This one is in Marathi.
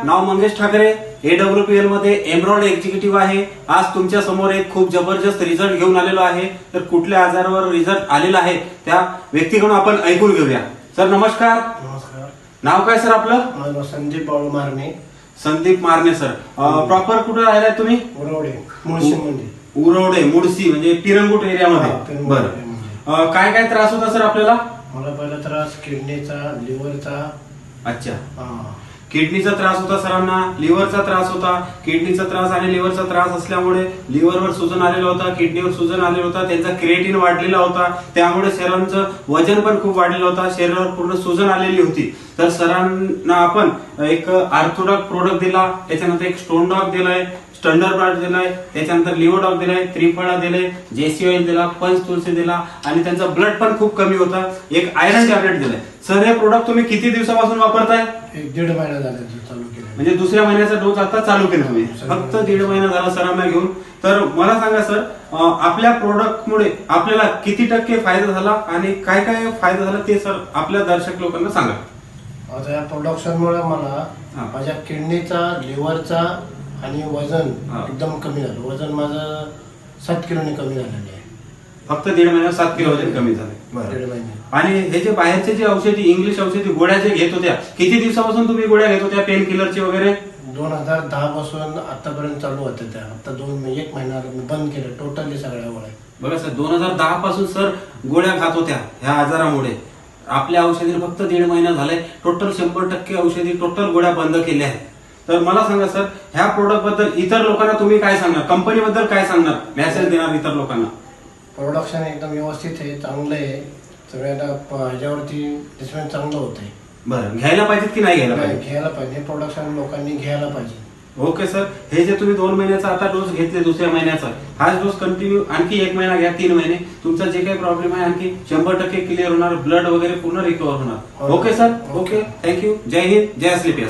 नाव मंगेश ठाकरे, AWPL मध्ये एमरॉल्ड एक्झिक्युटिव्ह आहे। आज तुमच्या समोर एक खूप जबरदस्त रिझल्ट घेऊन आलेलो आहे। तर कुठल्या आजारावर रिझल्ट आलेला आहे त्या व्यक्तीकडून आपण ऐकून घेऊया। सर नमस्कार। नमस्कार। नाव काय सर आपलं? माझं संदीप बाळू मारणे। संदीप मारणे सर। प्रॉपर कुठे राहिलाय तुम्ही? उरवडे मुळशी मध्ये। उरवडे मुळशी म्हणजे पिरंगुट एरियामध्ये। बरं, काय काय त्रास होता सर आपल्याला? मला पहिला त्रास किडनीचा, लिव्हरचा। अच्छा, किडनीचा त्रास होता सरांना, लिव्हरचा त्रास होता। किडनीचा त्रास आणि लिव्हरचा त्रास असल्यामुळे लिव्हरवर सुजन आलेला होता, किडनीवर सुजन आलेला होता, त्यांचा क्रिएटिन वाढलेला होता, त्यामुळे सरांचं वजन पण खूप वाढलेलं होता, शरीरावर पूर्ण सुजन आलेली होती। तर सरांना आपण एक ऑर्थोडॉक प्रोडक्ट दिला, त्याच्यानंतर एक स्टोन डॉग दिलाय, स्टंडर ब्राड दिलाय, त्याच्यानंतर लिव्हर डॉग दिलाय, त्रिफळा दिले, जेसी ऑइल दिला, पंच तुलसी दिला आणि त्यांचा ब्लड पण खूप कमी होता। एक आयरन टॅबलेट दिलाय। सर हे प्रोडक्ट तुम्ही किती दिवसापासून वापरताय? 1.5 महिना झाला चालू केलं। म्हणजे दुसऱ्या महिन्याचा डोस आता चालू केला तुम्ही? फक्त 1.5 महिना झाला सरांना घेऊन। तर मला सांगा सर, आपल्या प्रोडक्टमुळे आपल्याला किती टक्के फायदा झाला आणि काय काय फायदा झाला ते सर आपल्या दर्शक लोकांना सांगा। आता या प्रोडक्शनमुळे मला माझ्या किडनीचा, लिव्हरचा आणि वजन एकदम कमी झालं। वजन माझं 7 किलोने कमी झालेलं आहे। फक्त 1.5 महिन्यात 7 किलो वजन कमी झाले। 1.5 महिने। आणि हे जे बाहेरचे जे औषधी, इंग्लिश औषधी गोळ्या जे घेत होत्या, किती दिवसापासून तुम्ही गोळ्या घेत होत्या पेन किलरची वगैरे? 2010 पासून आतापर्यंत चालू होत्या त्या। आता 1 महिना बंद केलं टोटली सगळ्या गोळ्या। बघा सर, 2010 पासून सर गोळ्या खात होत्या ह्या आजारामुळे। आपल्या औषधीने फक्त 1.5 महिना झालाय, टोटल 100% औषधी, टोटल गोळ्या बंद केल्या आहेत। तर मला सांगा सर, ह्या प्रोडक्ट बद्दल इतर लोकांना तुम्ही काय सांगणार? कंपनी बद्दल काय सांगणार, मेसेज देणार इतर लोकांना? प्रोडक्शन एकदम व्यवस्थित आहे, चांगलं आहे, सगळ्यांना ह्याच्यावरती रिस्पॉन्स चांगलं होत आहे। बरं, घ्यायला पाहिजेत की नाही घ्यायला पाहिजे? घ्यायला पाहिजे, प्रोडक्शन लोकांनी घ्यायला पाहिजे। ओके सर, हे जे तुम्ही 2 महिन्याचा आता डोस घेतले, दुसऱ्या महिन्याचा हाच डोस कंटिन्यू आणखी 1 महिना घ्या, 3 महिने, तुमचा जे काही प्रॉब्लेम आहे आणखी 100% क्लिअर होणार, ब्लड वगैरे पूर्ण रिकव्हर होणार। Okay sir, okay, thank you. जय हिंद, जय स्लीपियस।